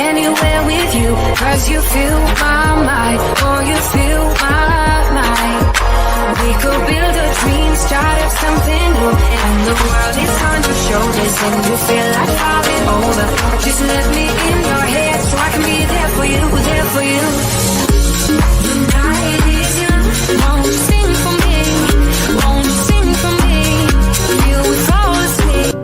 anywhere with you, 'cause you fill my mind, oh you fill my mind. We could build a dream, start up something new, and the world is on your shoulders, and you feel like falling over. Just let me in your head, so I can be there for you, there for you. The night is young, won't you sing for me, won't you sing for me, you will fall asleep.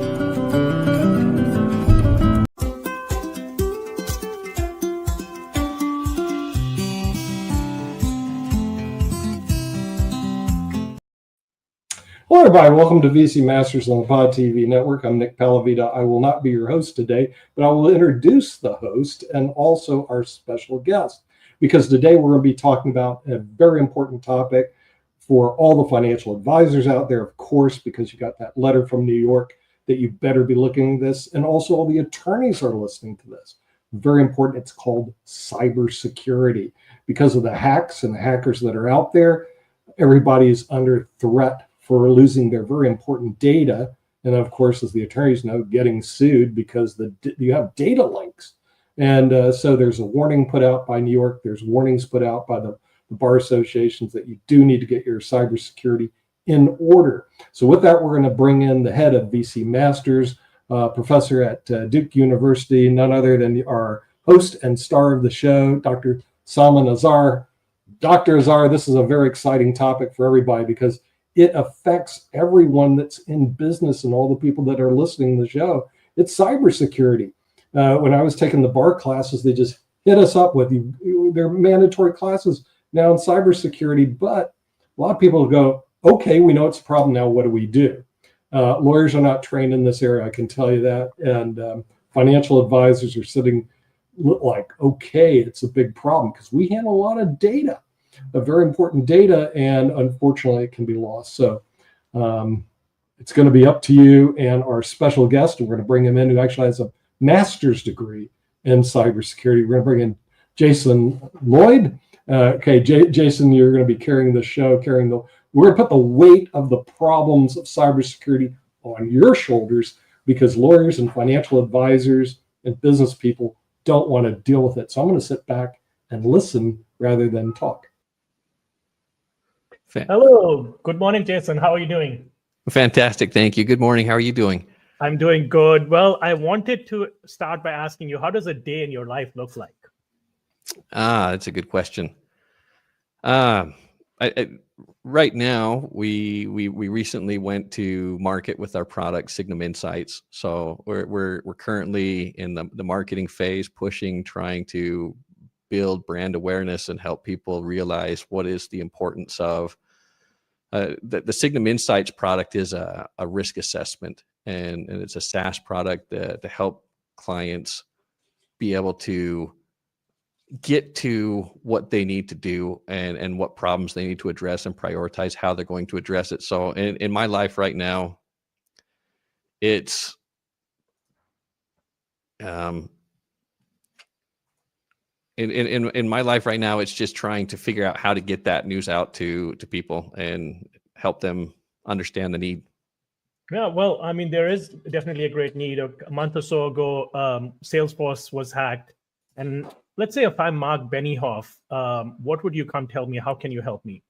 Hello, everybody. Welcome to VC Masters on the Pod TV network. I'm Nick Palavita. I will not be your host today, but I will introduce the host and also our special guest, because today we're going to be talking about a very important topic for all the financial advisors out there, of course, because you got that letter from New York that you better be looking at this, and also all the attorneys are listening to this. Very important. It's called cybersecurity. Because of the hacks and the hackers that are out there, everybody is under threat for losing their very important data. And of course, as the attorneys know, getting sued because you have data links. And so there's a warning put out by New York. There's warnings put out by the bar associations that you do need to get your cybersecurity in order. So with that, we're going to bring in the head of VC Masters, professor at Duke University, none other than our host and star of the show, Dr. Salman Azar. Dr. Azar, this is a very exciting topic for everybody because it affects everyone that's in business and all the people that are listening to the show. It's cybersecurity. When I was taking the bar classes, they just hit us up with they're mandatory classes now in cybersecurity. But a lot of people go, okay, we know it's a problem now. What do we do? Lawyers are not trained in this area, I can tell you that. And financial advisors are sitting like, okay, it's a big problem because we handle a lot of data. A very important data, and unfortunately it can be lost. So it's going to be up to you and our special guest, and we're going to bring him in, who actually has a master's degree in cybersecurity. We're going to bring in Jason Lloyd. Okay, Jason, you're going to be carrying the show, we're going to put the weight of the problems of cybersecurity on your shoulders, because lawyers and financial advisors and business people don't want to deal with it. So I'm going to sit back and listen rather than talk. Hello. Good morning, Jason. How are you doing? Fantastic. Thank you. Good morning. How are you doing? I'm doing good. Well, I wanted to start by asking you, how does a day in your life look like? That's a good question. Right now, we recently went to market with our product, Signum Insights. So we're currently in the marketing phase, trying to build brand awareness and help people realize what is the importance of the Signum Insights product is a risk assessment, and it's a SaaS product to help clients be able to get to what they need to do and what problems they need to address and prioritize how they're going to address it. So in my life right now, it's in my life right now, it's just trying to figure out how to get that news out to people and help them understand the need. Yeah, well, I mean, there is definitely a great need. A month or so ago, Salesforce was hacked. And let's say if I'm Mark Benioff, what would you come tell me? How can you help me?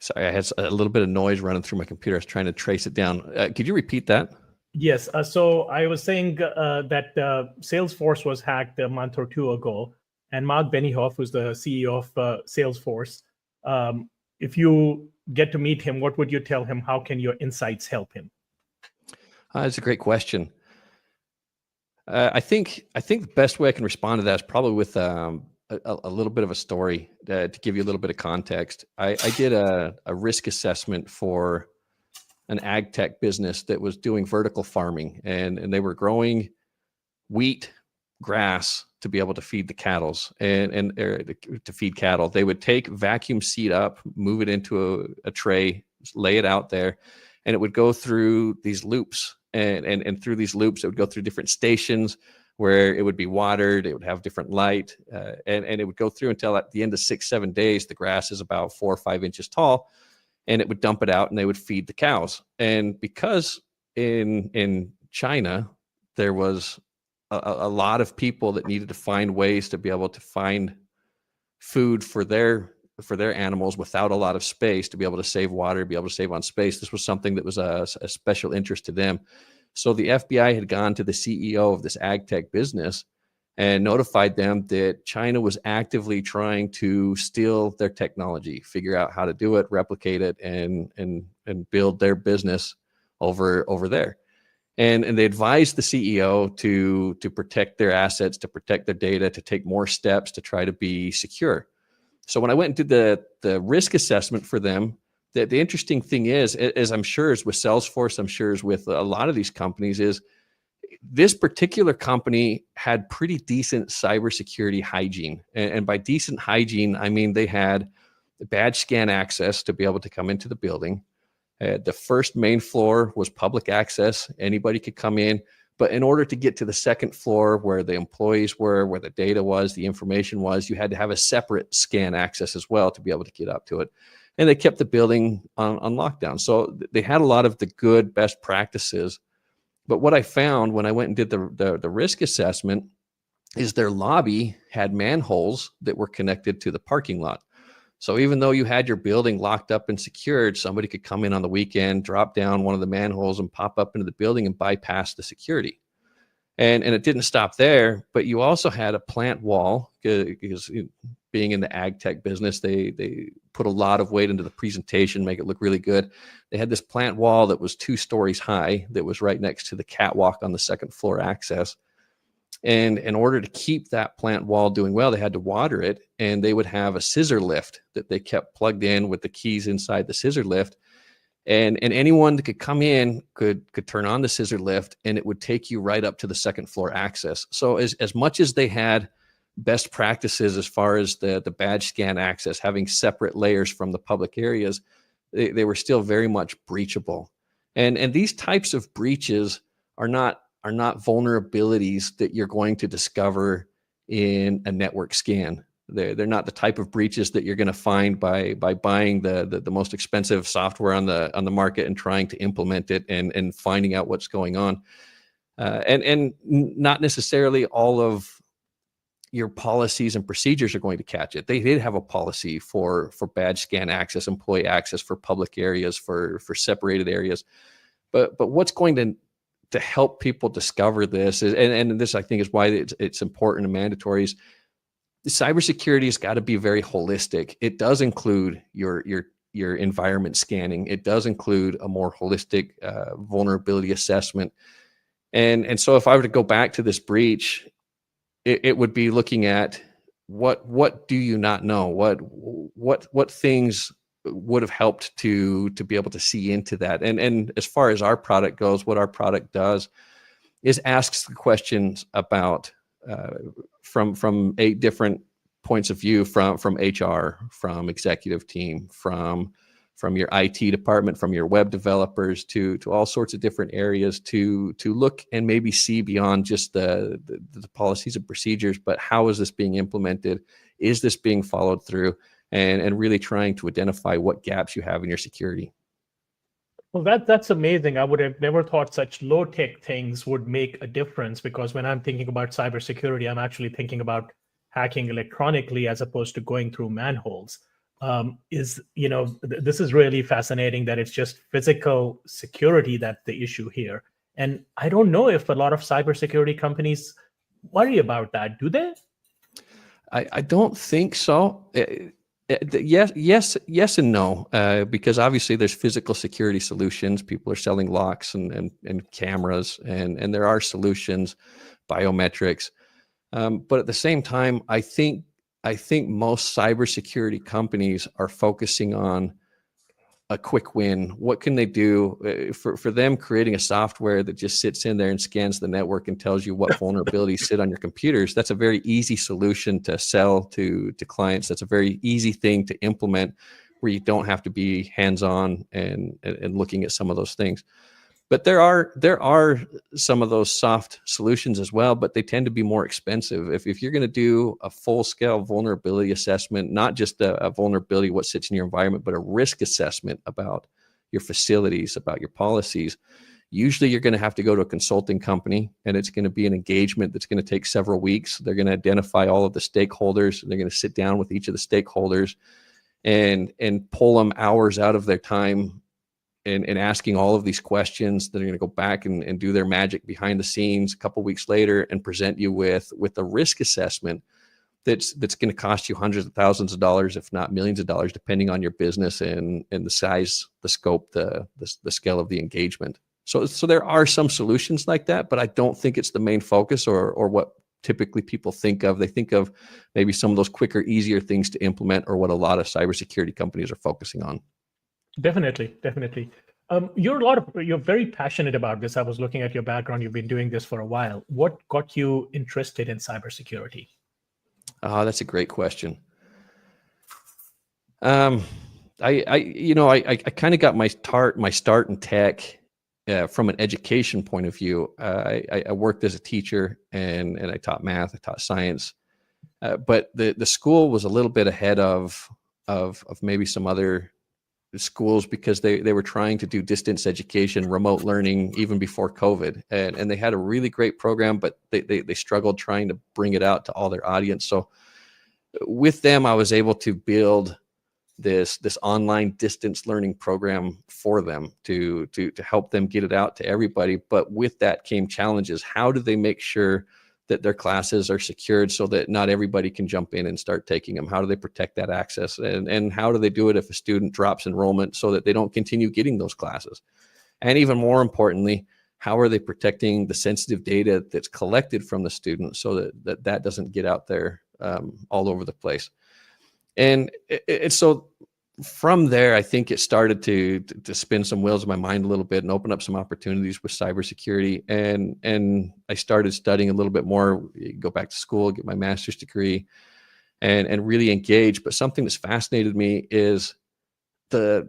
Sorry, I had a little bit of noise running through my computer. I was trying to trace it down. Could you repeat that? Yes. So I was saying that Salesforce was hacked a month or two ago, and Mark Benioff, who's the CEO of Salesforce, if you get to meet him, what would you tell him? How can your insights help him? That's a great question. I think the best way I can respond to that is probably with a little bit of a story to give you a little bit of context. I did a risk assessment for an ag tech business that was doing vertical farming, and they were growing wheat, grass to be able to feed the cattle and to feed cattle. They would take vacuum seed up, move it into a tray, lay it out there, and it would go through these loops. And through these loops, it would go through different stations where it would be watered. It would have different light, and it would go through until at the end of 6-7 days, the grass is about 4 or 5 inches tall. And it would dump it out, and they would feed the cows. And because in China there was a lot of people that needed to find ways to be able to find food for their animals without a lot of space, to be able to save water, be able to save on space. This was something that was a special interest to them. So the FBI had gone to the CEO of this ag tech business and notified them that China was actively trying to steal their technology, figure out how to do it, replicate it, and build their business over there. And they advised the CEO to protect their assets, to protect their data, to take more steps to try to be secure. So when I went and did the risk assessment for them, the interesting thing is, as I'm sure is with Salesforce, I'm sure is with a lot of these companies, is this particular company had pretty decent cybersecurity hygiene. And by decent hygiene, I mean they had badge scan access to be able to come into the building. The first main floor was public access. Anybody could come in. But in order to get to the second floor where the employees were, where the data was, the information was, you had to have a separate scan access as well to be able to get up to it. And they kept the building on lockdown. So they had a lot of the good best practices. But what I found when I went and did the risk assessment is their lobby had manholes that were connected to the parking lot. So even though you had your building locked up and secured, somebody could come in on the weekend, drop down one of the manholes and pop up into the building and bypass the security. And it didn't stop there, but you also had a plant wall, because being in the ag tech business, they put a lot of weight into the presentation, make it look really good. They had this plant wall that was 2 stories high that was right next to the catwalk on the second floor access. And in order to keep that plant wall doing well, they had to water it, and they would have a scissor lift that they kept plugged in with the keys inside the scissor lift. And anyone that could come in could turn on the scissor lift, and it would take you right up to the second floor access. So as much as they had best practices as far as the badge scan access, having separate layers from the public areas, they were still very much breachable. And these types of breaches are not vulnerabilities that you're going to discover in a network scan. They're not the type of breaches that you're going to find by buying the most expensive software on the market and trying to implement it and finding out what's going on. And not necessarily all of your policies and procedures are going to catch it. They did have a policy for badge scan access, employee access, for public areas, for separated areas. But what's going to help people discover this is, and this I think is why it's important and mandatory, is cybersecurity has got to be very holistic. It does include your environment scanning. It does include a more holistic vulnerability assessment. And so if I were to go back to this breach, it would be looking at what do you not know? What things would have helped to be able to see into that? And as far as our product goes, what our product does is asks the questions about from 8 different points of view, from HR, from executive team, from your IT department, from your web developers, to all sorts of different areas to look and maybe see beyond just the policies and procedures, but how is this being implemented? Is this being followed through? And really trying to identify what gaps you have in your security. Well, that's amazing. I would have never thought such low-tech things would make a difference, because when I'm thinking about cybersecurity, I'm actually thinking about hacking electronically as opposed to going through manholes. This is really fascinating that it's just physical security that's the issue here. And I don't know if a lot of cybersecurity companies worry about that, do they? I don't think so. Yes and no, because obviously there's physical security solutions. People are selling locks and cameras, and there are solutions, biometrics. But at the same time, I think most cybersecurity companies are focusing on a quick win. What can they do? For them, creating a software that just sits in there and scans the network and tells you what vulnerabilities sit on your computers, that's a very easy solution to sell to clients. That's a very easy thing to implement, where you don't have to be hands-on and looking at some of those things. But there are some of those soft solutions as well, but they tend to be more expensive. If you're going to do a full-scale vulnerability assessment, not just a vulnerability, what sits in your environment, but a risk assessment about your facilities, about your policies, Usually you're going to have to go to a consulting company, and it's going to be an engagement that's going to take several weeks. They're going to identify all of the stakeholders, and they're going to sit down with each of the stakeholders and pull them hours out of their time and asking all of these questions. They're going to go back and do their magic behind the scenes a couple weeks later and present you with a risk assessment that's going to cost you hundreds of thousands of dollars, if not millions of dollars, depending on your business and the size, the scope, the scale of the engagement. So there are some solutions like that, but I don't think it's the main focus or what typically people think of. They think of maybe some of those quicker, easier things to implement, or what a lot of cybersecurity companies are focusing on. Definitely. You're very passionate about this. I was looking at your background. You've been doing this for a while. What got you interested in cybersecurity? That's a great question. I kind of got my start in tech from an education point of view. I worked as a teacher and I taught math, I taught science, but the school was a little bit ahead of maybe some other schools, because they were trying to do distance education, remote learning, even before COVID, and they had a really great program, but they struggled trying to bring it out to all their audience. So with them, I was able to build this online distance learning program for them to help them get it out to everybody. But with that came challenges. How do they make sure that their classes are secured so that not everybody can jump in and start taking them? How do they protect that access? And how do they do it if a student drops enrollment so that they don't continue getting those classes? And even more importantly, how are they protecting the sensitive data that's collected from the student so that doesn't get out there all over the place? And so from there, I think it started to spin some wheels in my mind a little bit and open up some opportunities with cybersecurity. And I started studying a little bit more, go back to school, get my master's degree, and really engage. But something that's fascinated me is the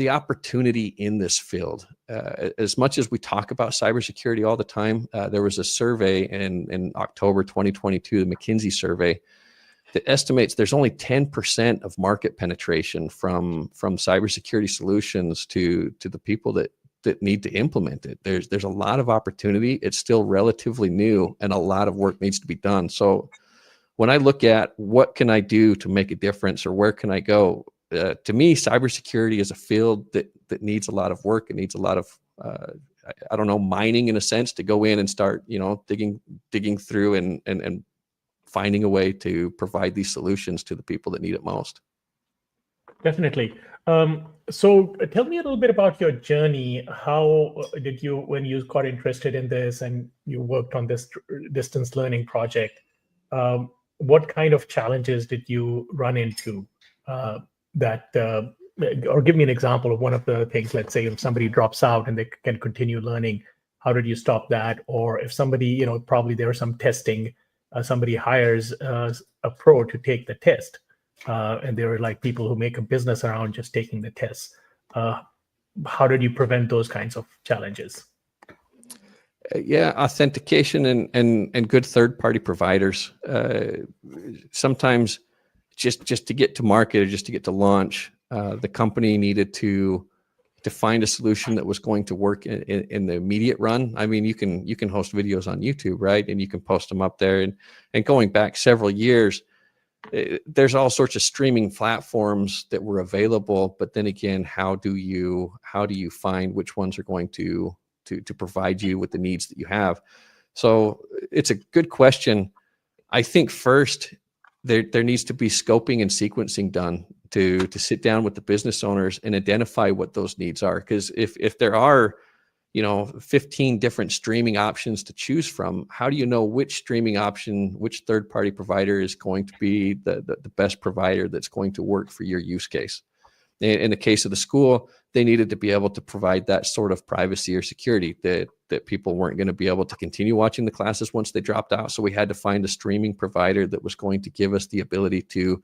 opportunity in this field. As much as we talk about cybersecurity all the time, there was a survey in October 2022, the McKinsey survey, that estimates there's only 10% of market penetration from cybersecurity solutions to the people that need to implement it. There's a lot of opportunity. It's still relatively new, and a lot of work needs to be done. So when I look at what can I do to make a difference, or where can I go, to me, cybersecurity is a field that needs a lot of work. It needs a lot of I don't know, mining in a sense, to go in and start, digging through and finding a way to provide these solutions to the people that need it most. Definitely. So tell me a little bit about your journey. How did you, when you got interested in this and you worked on this distance learning project, what kind of challenges did you run into or give me an example of one of the things. Let's say if somebody drops out and they can continue learning, how did you stop that? Or if somebody, probably there was some testing, somebody hires a pro to take the test, and there are like people who make a business around just taking the tests. How did you prevent those kinds of challenges? Yeah, authentication and good third-party providers. Sometimes just to get to market or just to get to launch, the company needed to find a solution that was going to work in the immediate run. I mean, you can host videos on YouTube, right? And you can post them up there. And going back several years, there's all sorts of streaming platforms that were available. But then again, how do you find which ones are going to provide you with the needs that you have? So it's a good question. I think first there needs to be scoping and sequencing done to sit down with the business owners and identify what those needs are. Because if there are 15 different streaming options to choose from, how do you know which streaming option, which third-party provider is going to be the best provider that's going to work for your use case? In the case of the school, they needed to be able to provide that sort of privacy or security that people weren't going to be able to continue watching the classes once they dropped out. So we had to find a streaming provider that was going to give us the ability to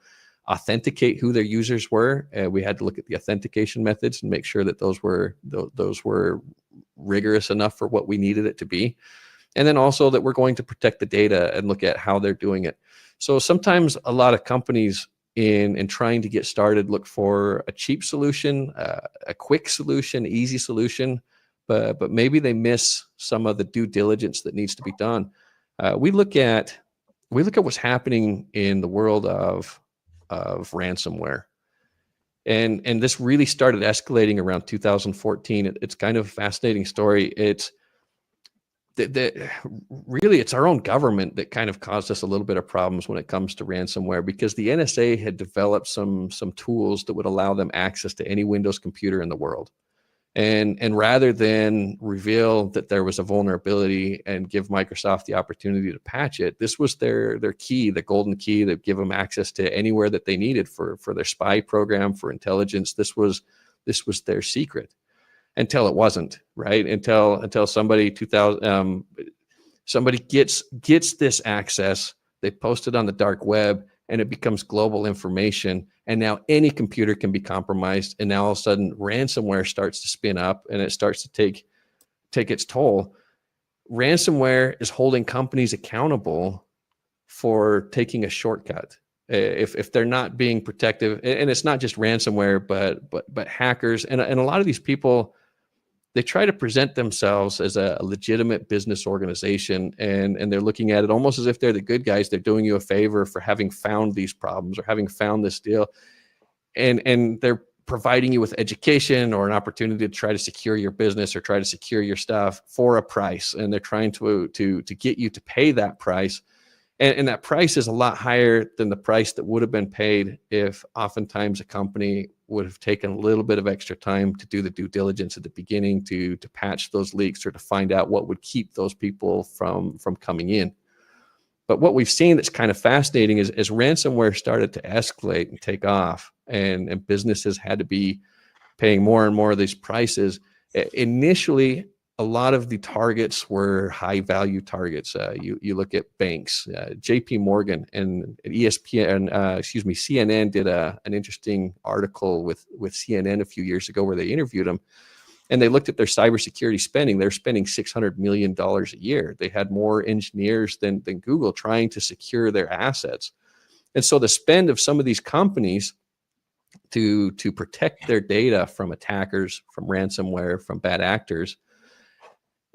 authenticate who their users were. We had to look at the authentication methods and make sure that those were rigorous enough for what we needed it to be. And then also that we're going to protect the data and look at how they're doing it. So sometimes a lot of companies in trying to get started look for a cheap solution, a quick solution, easy solution. but maybe they miss some of the due diligence that needs to be done. We look at what's happening in the world of ransomware. And this really started escalating around 2014. It's kind of a fascinating story. It's really it's our own government that kind of caused us a little bit of problems when it comes to ransomware, because the NSA had developed some tools that would allow them access to any Windows computer in the world. And rather than reveal that there was a vulnerability and give Microsoft the opportunity to patch it, this was their key, the golden key that give them access to anywhere that they needed for their spy program, for intelligence. This was their secret until it wasn't, right? Until somebody somebody gets this access, they post it on the dark web, and it becomes global information. And now any computer can be compromised. And now all of a sudden ransomware starts to spin up, and it starts to take its toll. Ransomware is holding companies accountable for taking a shortcut. If they're not being protective, and it's not just ransomware, but hackers. And a lot of these people, they try to present themselves as a legitimate business organization, and they're looking at it almost as if they're the good guys. They're doing you a favor for having found these problems or having found this deal. And they're providing you with education or an opportunity to try to secure your business or try to secure your stuff for a price. And they're trying to get you to pay that price. And that price is a lot higher than the price that would have been paid if oftentimes a company would have taken a little bit of extra time to do the due diligence at the beginning to patch those leaks or to find out what would keep those people from coming in. But what we've seen that's kind of fascinating is as ransomware started to escalate and take off, and businesses had to be paying more and more of these prices, initially a lot of the targets were high value targets. You look at banks, JP Morgan and CNN did an interesting article with CNN a few years ago where they interviewed them, and they looked at their cybersecurity spending. They're spending $600 million a year. They had more engineers than Google trying to secure their assets. And so the spend of some of these companies to protect their data from attackers, from ransomware, from bad actors,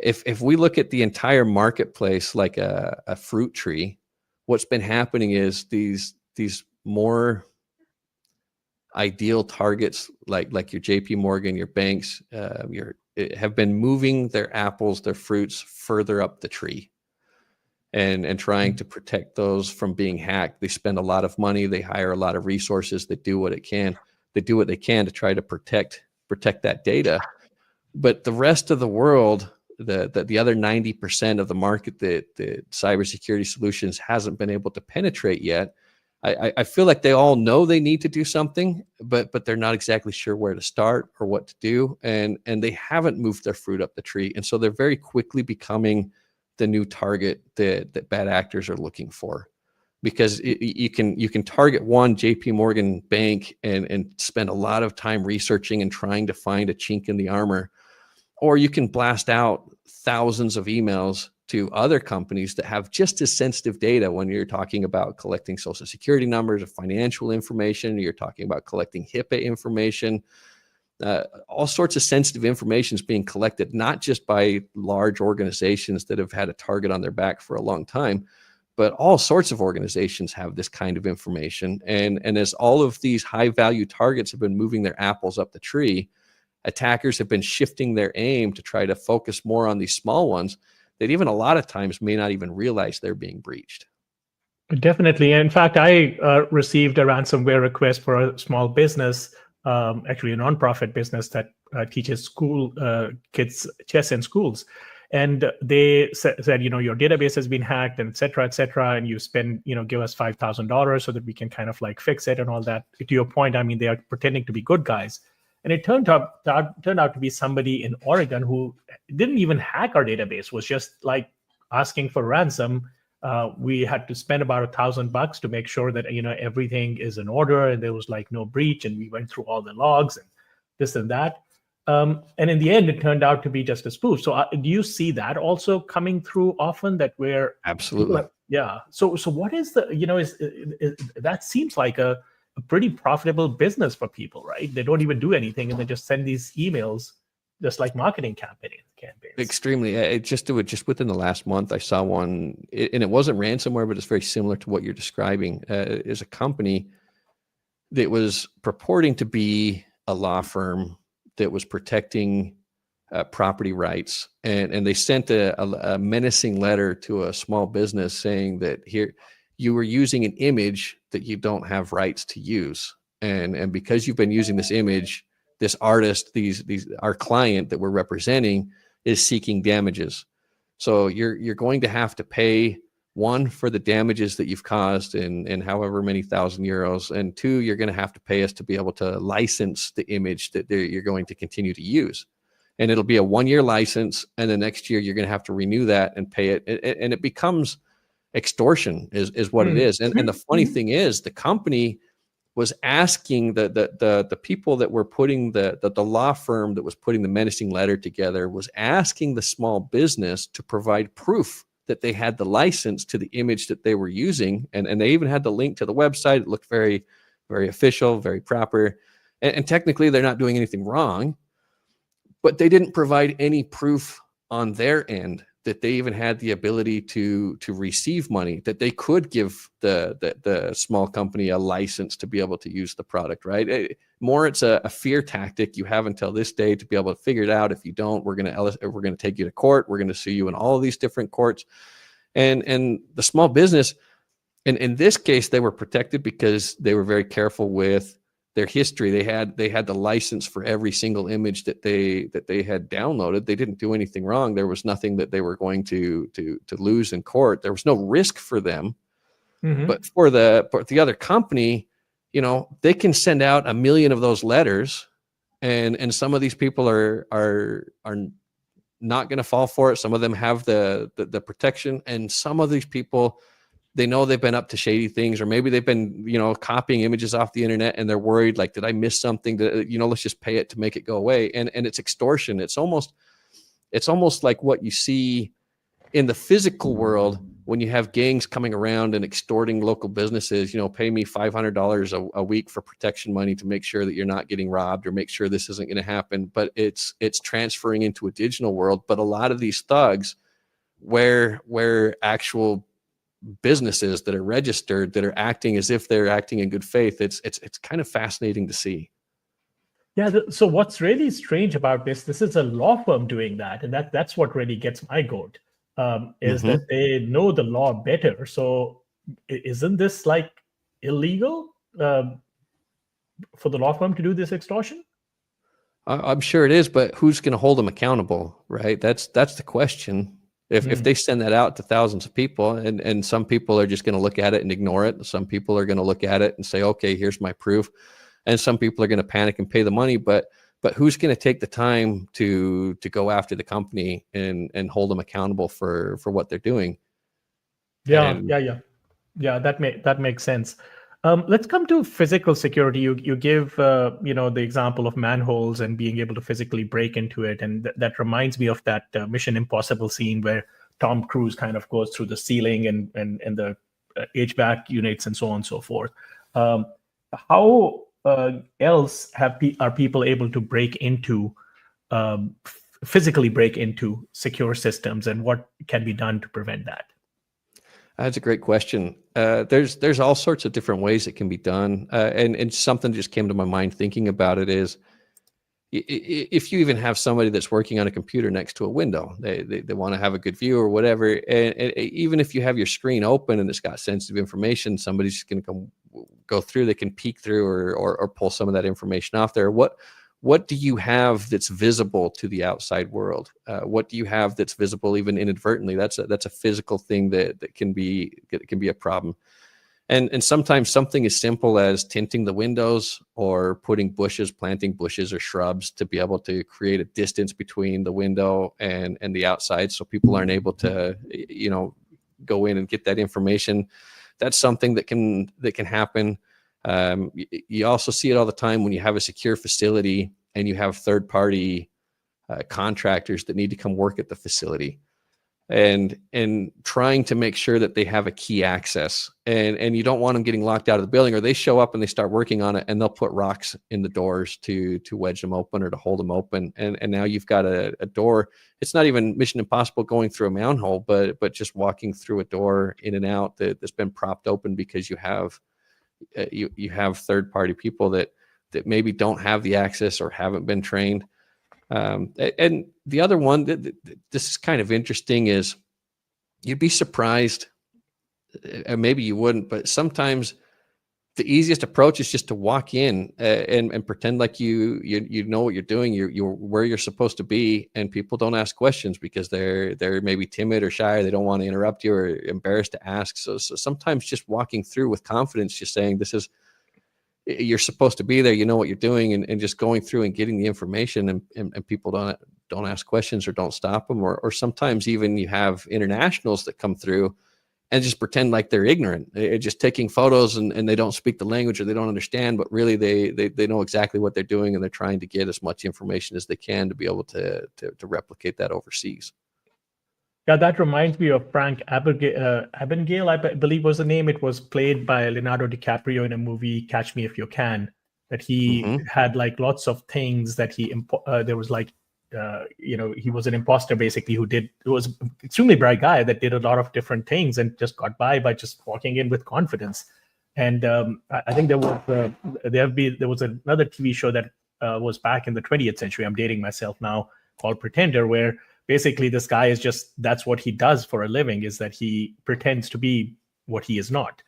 if we look at the entire marketplace like a fruit tree, what's been happening is these more ideal targets like your JP Morgan, your banks, have been moving their apples, their fruits further up the tree and trying to protect those from being hacked. They spend a lot of money, they hire a lot of resources, they do what they can to try to protect that data. But the rest of the world, the other 90% of the market that cybersecurity solutions hasn't been able to penetrate yet, I feel like they all know they need to do something, but they're not exactly sure where to start or what to do, and they haven't moved their fruit up the tree, and so they're very quickly becoming the new target that bad actors are looking for, because you can target one JP Morgan bank and spend a lot of time researching and trying to find a chink in the armor. Or you can blast out thousands of emails to other companies that have just as sensitive data when you're talking about collecting social security numbers or financial information, you're talking about collecting HIPAA information, all sorts of sensitive information is being collected, not just by large organizations that have had a target on their back for a long time, but all sorts of organizations have this kind of information. And as all of these high value targets have been moving their apples up the tree, attackers have been shifting their aim to try to focus more on these small ones that even a lot of times may not even realize they're being breached. Definitely. In fact, I received a ransomware request for a small business, actually a nonprofit business that teaches school kids chess in schools. And they said, your database has been hacked, and et cetera, and you spend, give us $5,000 so that we can kind of like fix it and all that. To your point, I mean, they are pretending to be good guys. And it turned out to be somebody in Oregon who didn't even hack our database, was just like asking for ransom. We had to spend about $1,000 to make sure that, everything is in order and there was like no breach. And we went through all the logs and this and that. And in the end, it turned out to be just a spoof. So do you see that also coming through often, that we're absolutely, yeah. So what is the, that seems like a pretty profitable business for people, right? They don't even do anything and they just send these emails just like marketing campaigns. Extremely. Just within the last month, I saw one, and it wasn't ransomware, but it's very similar to what you're describing. Is a company that was purporting to be a law firm that was protecting property rights, and they sent a menacing letter to a small business saying that here you were using an image that you don't have rights to use, and because you've been using this image, this artist, our client that we're representing is seeking damages. So you're going to have to pay, one, for the damages that you've caused in however many thousand euros, and two, you're going to have to pay us to be able to license the image that you're going to continue to use. And it'll be a 1-year license, and the next year you're going to have to renew that and pay it. And it becomes extortion is what it is. And the funny thing is, the company was asking the people that were putting the law firm that was putting the menacing letter together was asking the small business to provide proof that they had the license to the image that they were using. And they even had the link to the website. It looked very, very official, very proper. And technically they're not doing anything wrong, but they didn't provide any proof on their end that they even had the ability to receive money, that they could give the small company a license to be able to use the product, right? More, it's a fear tactic. You have until this day to be able to figure it out. If you don't, we're going to take you to court. We're going to sue you in all of these different courts. And the small business, and in this case, they were protected because they were very careful with their history. They had the license for every single image that they had downloaded. They didn't do anything wrong. There was nothing that they were going to lose in court. There was no risk for them. But for the other company, they can send out 1 million of those letters, and some of these people are not going to fall for it. Some of them have the protection, and some of these people, they know they've been up to shady things, or maybe they've been, copying images off the internet, and they're worried, like, did I miss something? Let's just pay it to make it go away. And it's extortion. It's almost like what you see in the physical world when you have gangs coming around and extorting local businesses. Pay me $500 a week for protection money to make sure that you're not getting robbed, or make sure this isn't going to happen. But it's transferring into a digital world. But a lot of these thugs, where actual businesses that are registered, that are acting as if they're acting in good faith, it's kind of fascinating to see. Yeah. So what's really strange about this is a law firm doing that, and that's what really gets my goat, is that they know the law better. So isn't this like illegal for the law firm to do this extortion? I'm sure it is, but who's going to hold them accountable, right? That's the question. If they send that out to thousands of people, and some people are just going to look at it and ignore it. Some people are going to look at it and say, okay, here's my proof. And some people are going to panic and pay the money, but who's going to take the time to go after the company and hold them accountable for what they're doing? Yeah. That makes sense. Let's come to physical security. You give the example of manholes and being able to physically break into it, and that reminds me of that Mission Impossible scene where Tom Cruise kind of goes through the ceiling and the HVAC units and so on and so forth. How else are people able to break into physically break into secure systems, and what can be done to prevent that? That's a great question. There's all sorts of different ways it can be done. And something just came to my mind thinking about it is, if you even have somebody that's working on a computer next to a window, they want to have a good view or whatever. And even if you have your screen open and it's got sensitive information, somebody's just going to go through, they can peek through or pull some of that information off there. What do you have that's visible to the outside world? What do you have that's visible even inadvertently? That's a physical thing that can be a problem. And sometimes something as simple as tinting the windows, or planting bushes or shrubs to be able to create a distance between the window and the outside, so people aren't able to go in and get that information. That's something that can happen. You also see it all the time when you have a secure facility and you have third-party contractors that need to come work at the facility. and trying to make sure that they have a key access, and you don't want them getting locked out of the building, or they show up and they start working on it and they'll put rocks in the doors to wedge them open or to hold them open, and now you've got a door. It's not even Mission Impossible going through a manhole, but just walking through a door in and out that's been propped open because you have third-party people that maybe don't have the access or haven't been trained. And the other one that this is kind of interesting is you'd be surprised, and maybe you wouldn't, but sometimes the easiest approach is just to walk in and pretend like you know what you're doing. You're where you're supposed to be, and people don't ask questions because they're maybe timid or shy, or they don't want to interrupt you, or embarrassed to ask. So sometimes just walking through with confidence, just saying you're supposed to be there, you know what you're doing, and just going through and getting the information, and people don't ask questions or don't stop them, or sometimes even you have internationals that come through and just pretend like they're ignorant. They're just taking photos and they don't speak the language or they don't understand, but really they know exactly what they're doing, and they're trying to get as much information as they can to be able to replicate that overseas. Yeah, that reminds me of Frank Abagnale, I believe was the name. It was played by Leonardo DiCaprio in a movie, Catch Me If You Can, that he had like lots of things that there was like, he was an imposter basically who was an extremely bright guy that did a lot of different things and just got by just walking in with confidence. And I think there was another TV show that was back in the 20th century. I'm dating myself now, called Pretender, where basically this guy is that's what he does for a living, is that he pretends to be what he is not.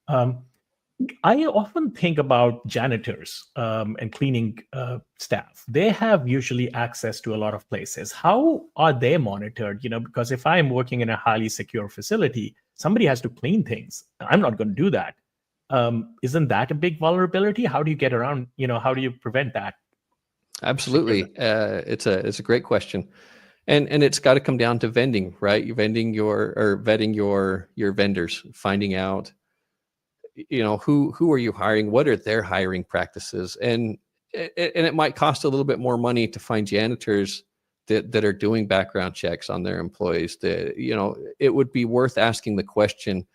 I often think about janitors and cleaning staff. They have usually access to a lot of places. How are they monitored? Because if I'm working in a highly secure facility, somebody has to clean things. I'm not going to do that. Isn't that a big vulnerability? How do you get around? How do you prevent that? Absolutely. It's a great question. And it's got to come down to vending, right? Vetting your vendors, finding out, who are you hiring? What are their hiring practices? And it might cost a little bit more money to find janitors that are doing background checks on their employees. It would be worth asking the question,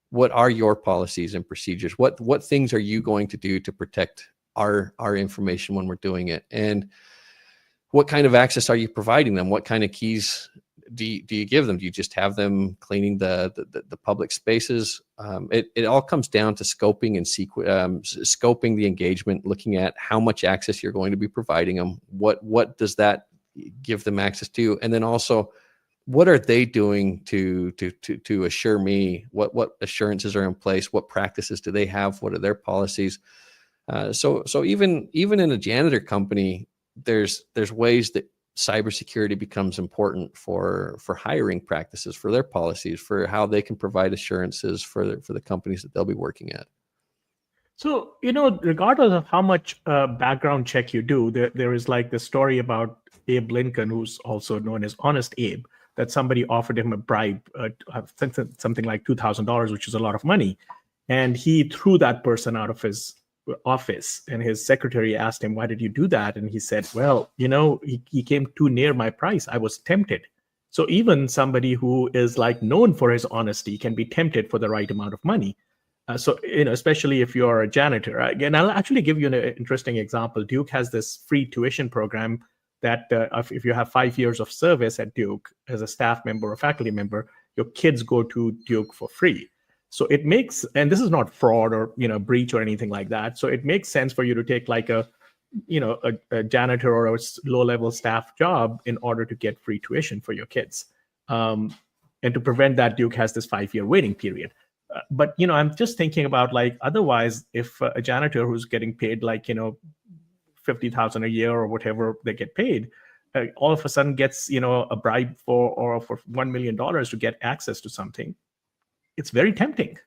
what are your policies and procedures? What things are you going to do to protect our information when we're doing it? And what kind of access are you providing them? What kind of keys do you give them? Do you just have them cleaning the public spaces? It all comes down to scoping and scoping the engagement, looking at how much access you're going to be providing them. What does that give them access to? And then also, what are they doing to assure me? What assurances are in place? What practices do they have? What are their policies? So even in a janitor company, there's ways that cybersecurity becomes important for hiring practices, for their policies, for how they can provide assurances for the companies that they'll be working at. So, regardless of how much background check you do, there is like the story about Abe Lincoln, who's also known as Honest Abe, that somebody offered him a bribe, something like $2,000, which is a lot of money. And he threw that person out of his office, and his secretary asked him, why did you do that? And he said, well, he came too near my price. I was tempted. So even somebody who is like known for his honesty can be tempted for the right amount of money. So especially if you're a janitor. Again, I'll actually give you an interesting example. Duke has this free tuition program that if you have 5 years of service at Duke as a staff member or faculty member, your kids go to Duke for free. So it makes, and this is not fraud or breach or anything like that. So it makes sense for you to take like a janitor or a low-level staff job in order to get free tuition for your kids. And to prevent that, Duke has this 5-year waiting period. But I'm just thinking about like, otherwise, if a janitor who's getting paid like $50,000 a year or whatever they get paid, all of a sudden gets a bribe for $1 million to get access to something. It's very tempting.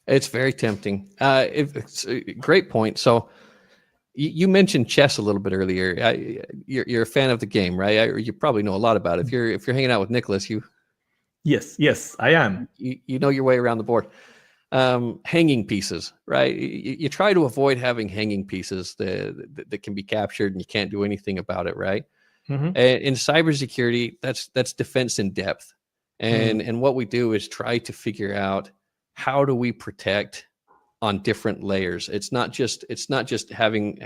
It's very tempting. It's a great point. So you mentioned chess a little bit earlier. You're a fan of the game, right? You probably know a lot about it. If you're hanging out with Nicholas, Yes, I am. You know your way around the board. Hanging pieces, right? You try to avoid having hanging pieces that can be captured and you can't do anything about it, right? Mm-hmm. And in cybersecurity, that's defense in depth. And what we do is try to figure out, how do we protect on different layers? It's not just having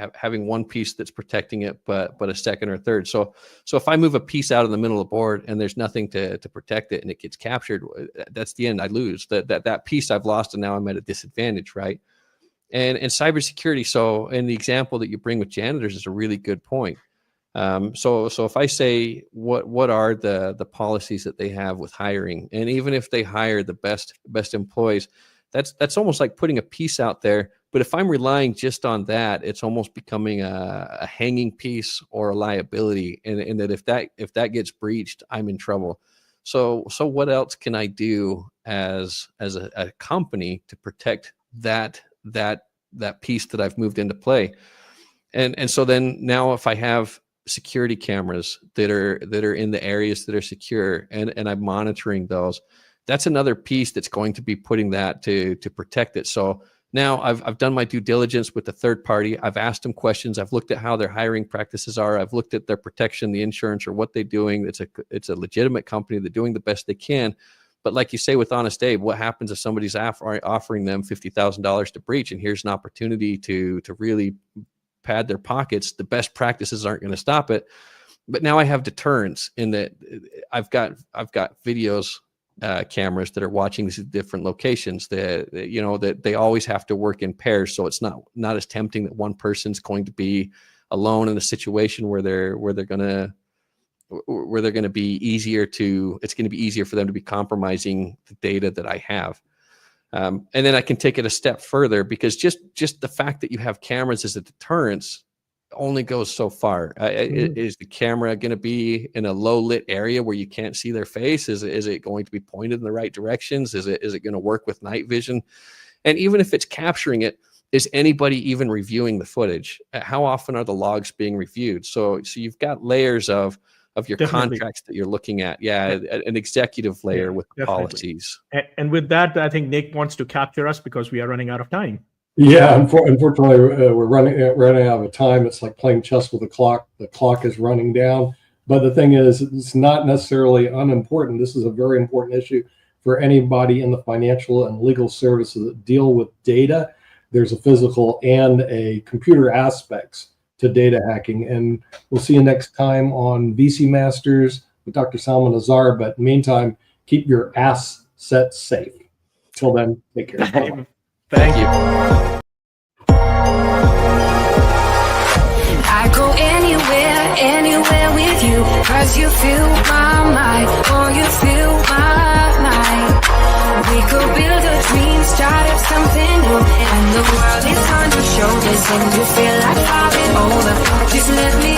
one piece that's protecting it, but a second or third. So if I move a piece out of the middle of the board and there's nothing to protect it and it gets captured, that's the end. I lose that piece I've lost, and now I'm at a disadvantage, right? And cybersecurity. So, and the example that you bring with janitors is a really good point. So if I say, what are the policies that they have with hiring, and even if they hire the best employees, that's almost like putting a piece out there. But if I'm relying just on that, it's almost becoming a hanging piece or a liability, and that if that gets breached, I'm in trouble. So what else can I do as a company to protect that piece that I've moved into play? And so then now, if I have security cameras that are in the areas that are secure, and I'm monitoring those, that's another piece that's going to be putting that to protect it. So now I've done my due diligence with the third party. I've asked them questions. I've looked at how their hiring practices are. I've looked at their protection, the insurance, or what they're doing. It's a legitimate company. They're doing the best they can. But like you say with Honest Abe, what happens if somebody's offering them $50,000 to breach, and here's an opportunity to really pad their pockets? The best practices aren't going to stop it. But now I have deterrence in that I've got videos, cameras that are watching these different locations, that they always have to work in pairs. So it's not as tempting that one person's going to be alone in a situation where they're going to be it's going to be easier for them to be compromising the data that I have. And then I can take it a step further, because just the fact that you have cameras as a deterrence only goes so far. Is the camera going to be in a low lit area where you can't see their face? Is it going to be pointed in the right directions? Is it going to work with night vision? And even if it's capturing it, is anybody even reviewing the footage? How often are the logs being reviewed? So you've got layers of your Definitely. contracts that you're looking at. Yeah, an executive layer with policies. And with that, I think Nick wants to capture us because we are running out of time. Yeah, unfortunately, we're running out of time. It's like playing chess with the clock. The clock is running down. But the thing is, it's not necessarily unimportant. This is a very important issue for anybody in the financial and legal services that deal with data. There's a physical and a computer aspects to data hacking. And we'll see you next time on VC Masters with Dr. Salman Azar. But in the meantime, keep your assets safe. Till then, take care. Bye-bye. Thank you. I go anywhere with you, 'cause you fill my mind, or you fill my mind. We could build a dream, start up something new, and the world is on your shoulders, and you feel like falling over. Just let me